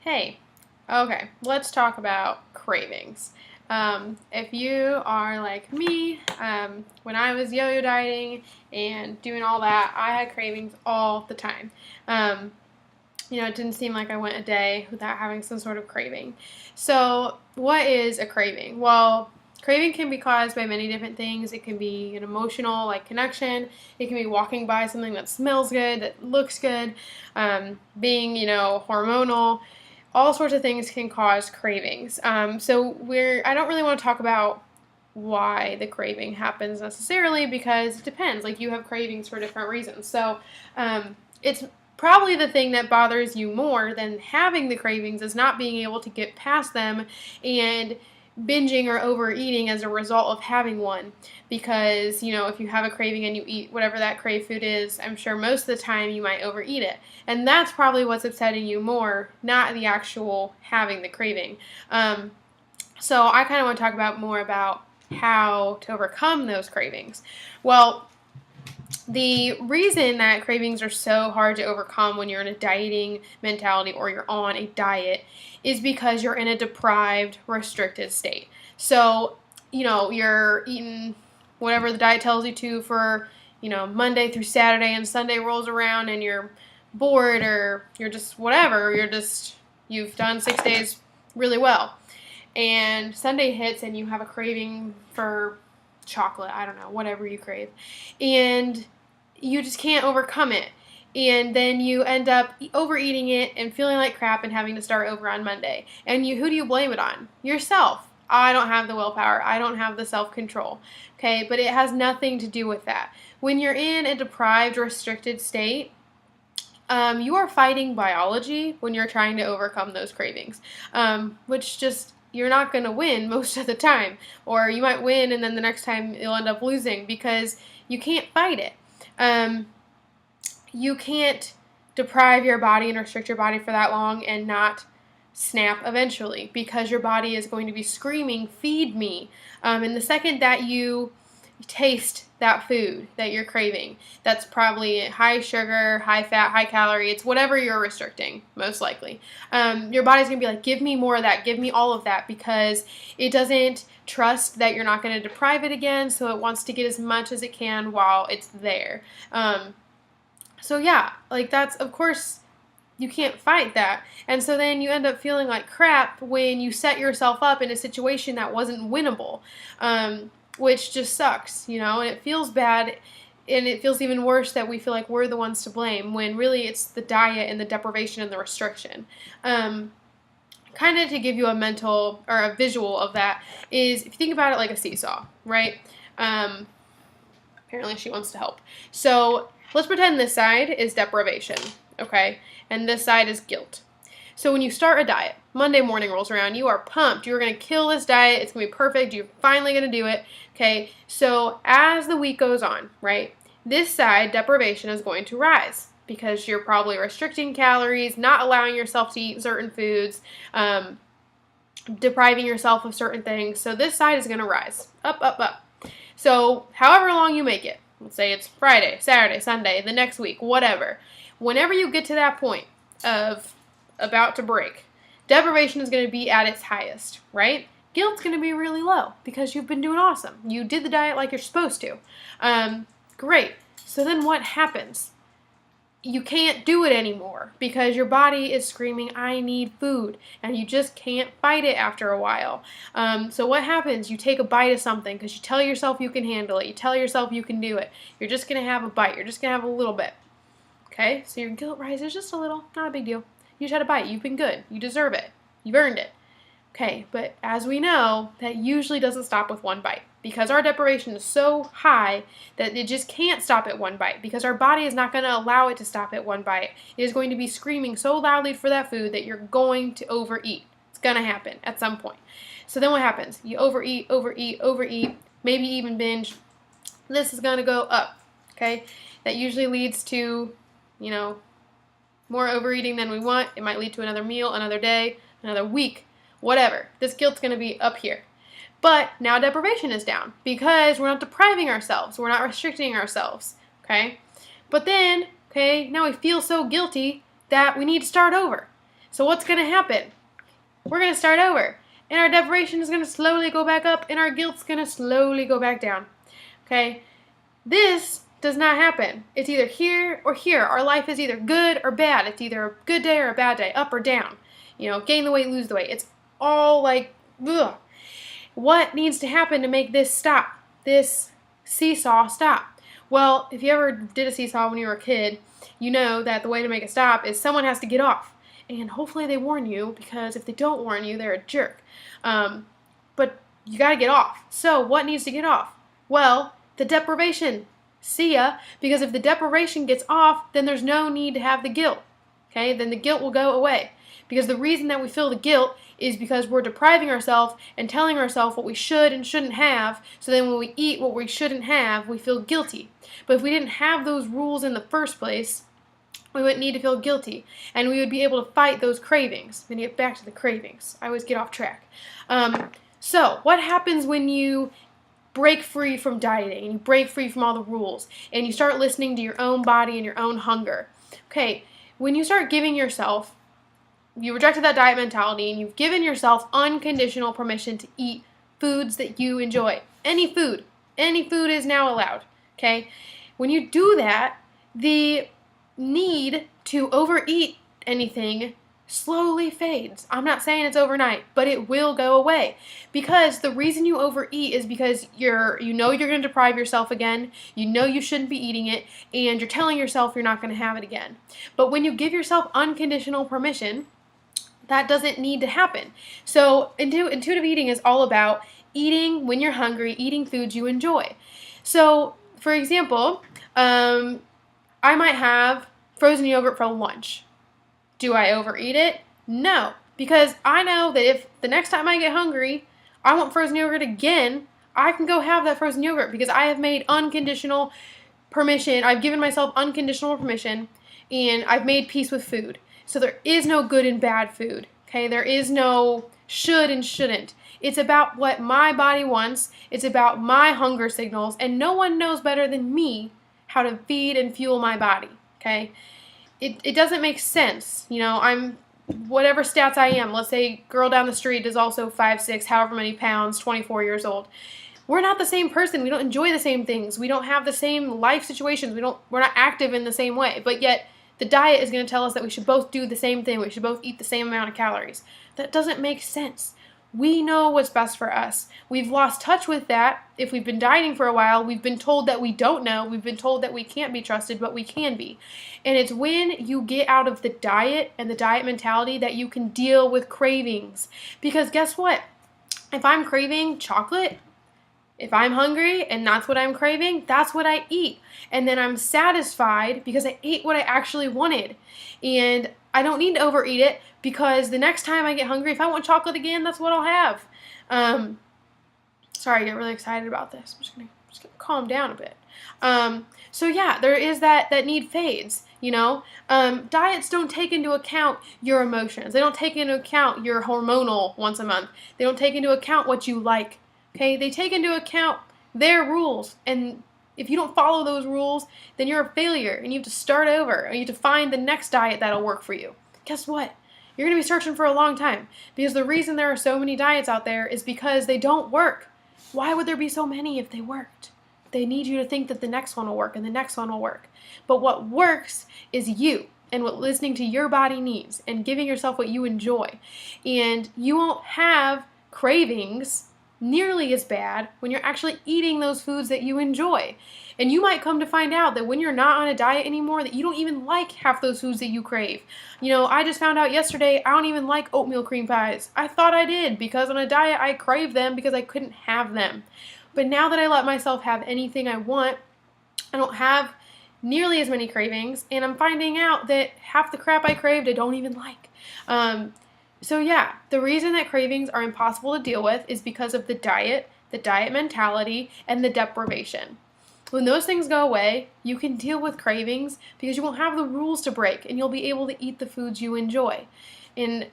Hey, okay, let's talk about cravings. If you are like me, when I was yo-yo dieting and doing all that, I had cravings all the time. Um, it didn't seem like I went a day without having some sort of craving. So, what is a craving? Well, craving can be caused by many different things. It can be an emotional, like connection. It can be walking by something that smells good, that looks good, being, hormonal. All sorts of things can cause cravings. I don't really want to talk about why the craving happens necessarily because it depends. Like you have cravings for different reasons. It's probably the thing that bothers you more than having the cravings is not being able to get past them and binging or overeating as a result of having one. Because, if you have a craving and you eat whatever that crave food is, I'm sure most of the time you might overeat it. And that's probably what's upsetting you more, not the actual having the craving. So I kind of want to talk about more about how to overcome those cravings. Well, the reason that cravings are so hard to overcome when you're in a dieting mentality or you're on a diet is because you're in a deprived, restricted state. So, you're eating whatever the diet tells you to for, Monday through Saturday, and Sunday rolls around and you're bored or you're just whatever. You've done 6 days really well. And Sunday hits and you have a craving for chocolate, I don't know, whatever you crave. And you just can't overcome it. And then you end up overeating it and feeling like crap and having to start over on Monday. And who do you blame it on? Yourself. I don't have the willpower. I don't have the self-control. Okay, but it has nothing to do with that. When you're in a deprived, restricted state, you are fighting biology when you're trying to overcome those cravings, which just you're not going to win most of the time. Or you might win and then the next time you'll end up losing because you can't fight it. You can't deprive your body and restrict your body for that long and not snap eventually because your body is going to be screaming, feed me. And the second that you taste that food that you're craving, that's probably high sugar, high fat, high calorie, it's whatever you're restricting, most likely. Your body's going to be like, give me more of that, give me all of that, because it doesn't trust that you're not going to deprive it again, so it wants to get as much as it can while it's there. That's, of course, you can't fight that. And so then you end up feeling like crap when you set yourself up in a situation that wasn't winnable. Which just sucks, and it feels bad, and it feels even worse that we feel like we're the ones to blame, when really it's the diet and the deprivation and the restriction. Kind of to give you a mental, or a visual of that, is if you think about it like a seesaw, right? Apparently she wants to help. So let's pretend this side is deprivation, okay? And this side is guilt. So when you start a diet, Monday morning rolls around, you are pumped. You're going to kill this diet. It's going to be perfect. You're finally going to do it. Okay, so as the week goes on, right, this side, deprivation, is going to rise because you're probably restricting calories, not allowing yourself to eat certain foods, depriving yourself of certain things. So this side is going to rise, up, up, up. So however long you make it, let's say it's Friday, Saturday, Sunday, the next week, whatever. Whenever you get to that point of about to break, deprivation is going to be at its highest, right? Guilt's going to be really low because you've been doing awesome. You did the diet like you're supposed to. Great. So then what happens? You can't do it anymore because your body is screaming, I need food, and you just can't fight it after a while. So what happens? You take a bite of something because you tell yourself you can handle it. You tell yourself you can do it. You're just going to have a bite. You're just going to have a little bit. Okay? So your guilt rises just a little. Not a big deal. You just had a bite. You've been good. You deserve it. You've earned it. Okay, but as we know, that usually doesn't stop with one bite because our deprivation is so high that it just can't stop at one bite because our body is not going to allow it to stop at one bite. It is going to be screaming so loudly for that food that you're going to overeat. It's going to happen at some point. So then what happens? You overeat, overeat, overeat, maybe even binge. This is going to go up, okay? That usually leads to, more overeating than we want. It might lead to another meal, another day, another week, whatever. This guilt's going to be up here. But now deprivation is down because we're not depriving ourselves. We're not restricting ourselves, okay? But then, now we feel so guilty that we need to start over. So what's going to happen? We're going to start over. And our deprivation is going to slowly go back up, and our guilt's going to slowly go back down. Okay? This does not happen. It's either here or here. Our life is either good or bad. It's either a good day or a bad day, up or down. Gain the weight, lose the weight. It's all like, ugh. What needs to happen to make this stop? This seesaw stop? Well, if you ever did a seesaw when you were a kid, you know that the way to make it stop is someone has to get off. And hopefully they warn you, because if they don't warn you, they're a jerk. But you got to get off. So what needs to get off? Well, the deprivation. See ya. Because if the deprivation gets off, then there's no need to have the guilt. Okay? Then the guilt will go away. Because the reason that we feel the guilt is because we're depriving ourselves and telling ourselves what we should and shouldn't have. So then when we eat what we shouldn't have, we feel guilty. But if we didn't have those rules in the first place, we wouldn't need to feel guilty. And we would be able to fight those cravings. I'm going to get back to the cravings. I always get off track. So what happens when you break free from dieting and you break free from all the rules and you start listening to your own body and your own hunger? Okay, when you start giving yourself, you rejected that diet mentality and you've given yourself unconditional permission to eat foods that you enjoy. Any food is now allowed. Okay, when you do that, the need to overeat anything slowly fades. I'm not saying it's overnight, but it will go away. Because the reason you overeat is because you're going to deprive yourself again. You know you shouldn't be eating it, and you're telling yourself you're not going to have it again. But when you give yourself unconditional permission, that doesn't need to happen. So intuitive eating is all about eating when you're hungry, eating foods you enjoy. So, for example, I might have frozen yogurt for lunch. Do I overeat it? No, because I know that if the next time I get hungry, I want frozen yogurt again, I can go have that frozen yogurt because I have made unconditional permission. I've given myself unconditional permission, and I've made peace with food. So there is no good and bad food, okay? There is no should and shouldn't. It's about what my body wants. It's about my hunger signals, and no one knows better than me how to feed and fuel my body, okay? It doesn't make sense. I'm whatever stats I am. Let's say girl down the street is also 5'6", however many pounds, 24 years old. We're not the same person. We don't enjoy the same things. We don't have the same life situations. We're not active in the same way. But yet the diet is going to tell us that we should both do the same thing. We should both eat the same amount of calories. That doesn't make sense. We know what's best for us. We've lost touch with that. If we've been dieting for a while, we've been told that we don't know. We've been told that we can't be trusted, but we can be. And it's when you get out of the diet and the diet mentality that you can deal with cravings. Because guess what? If I'm craving chocolate, if I'm hungry and that's what I'm craving, that's what I eat. And then I'm satisfied because I ate what I actually wanted. And I don't need to overeat it because the next time I get hungry, if I want chocolate again, that's what I'll have. Sorry, I get really excited about this. I'm just gonna calm down a bit. So yeah, there is that need fades. Diets don't take into account your emotions. They don't take into account your hormonal once a month. They don't take into account what you like. Okay, they take into account their rules, and if you don't follow those rules, then you're a failure, and you have to start over, and you have to find the next diet that'll work for you. Guess what? You're going to be searching for a long time, because the reason there are so many diets out there is because they don't work. Why would there be so many if they worked? They need you to think that the next one will work, and the next one will work. But what works is you, and what listening to your body needs, and giving yourself what you enjoy. And you won't have cravings nearly as bad when you're actually eating those foods that you enjoy. And you might come to find out that when you're not on a diet anymore, that you don't even like half those foods that you crave. I just found out yesterday I don't even like oatmeal cream pies. I thought I did because on a diet I crave them because I couldn't have them. But now that I let myself have anything I want, I don't have nearly as many cravings, and I'm finding out that half the crap I craved I don't even like. So yeah, the reason that cravings are impossible to deal with is because of the diet mentality, and the deprivation. When those things go away, you can deal with cravings because you won't have the rules to break, and you'll be able to eat the foods you enjoy. And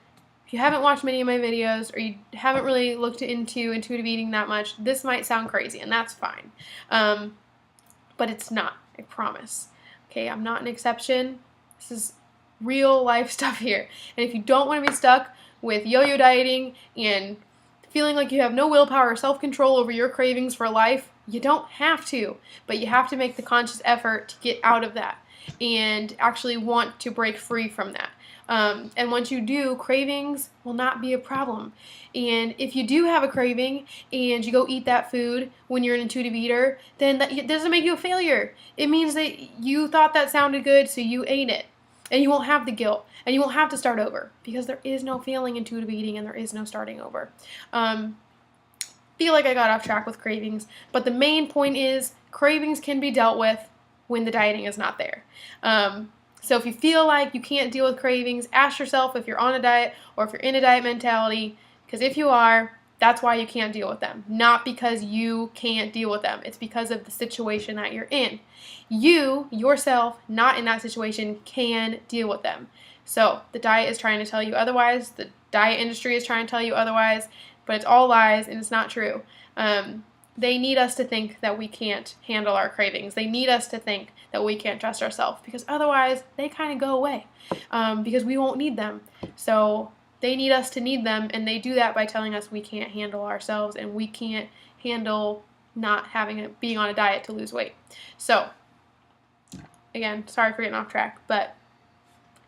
if you haven't watched many of my videos, or you haven't really looked into intuitive eating that much, this might sound crazy, and that's fine. But it's not, I promise. Okay, I'm not an exception. This is real life stuff here. And if you don't want to be stuck with yo-yo dieting and feeling like you have no willpower or self-control over your cravings for life, you don't have to, but you have to make the conscious effort to get out of that and actually want to break free from that. And once you do, cravings will not be a problem. And if you do have a craving and you go eat that food when you're an intuitive eater, then that doesn't make you a failure. It means that you thought that sounded good, so you ate it. And you won't have the guilt, and you won't have to start over, because there is no failing intuitive eating and there is no starting over. Feel like I got off track with cravings, but the main point is cravings can be dealt with when the dieting is not there. So if you feel like you can't deal with cravings, ask yourself if you're on a diet or if you're in a diet mentality, because if you are, that's why you can't deal with them. Not because you can't deal with them. It's because of the situation that you're in. You, yourself, not in that situation, can deal with them. So the diet is trying to tell you otherwise. The diet industry is trying to tell you otherwise, but it's all lies and it's not true. They need us to think that we can't handle our cravings. They need us to think that we can't trust ourselves, because otherwise they kind of go away, because we won't need them. So they need us to need them, and they do that by telling us we can't handle ourselves and we can't handle not being on a diet to lose weight. So again, sorry for getting off track, but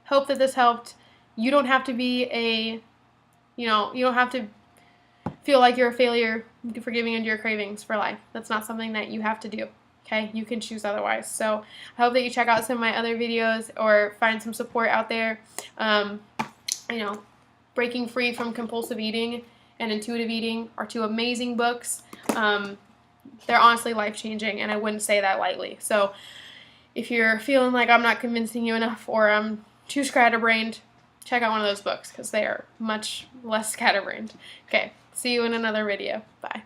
hope that this helped. You don't have to be you don't have to feel like you're a failure for giving into your cravings for life. That's not something that you have to do. Okay, you can choose otherwise. So I hope that you check out some of my other videos or find some support out there. Breaking Free from Compulsive Eating and Intuitive Eating are two amazing books. They're honestly life-changing, and I wouldn't say that lightly. So if you're feeling like I'm not convincing you enough or I'm too scatterbrained, check out one of those books, because they are much less scatterbrained. Okay, see you in another video. Bye.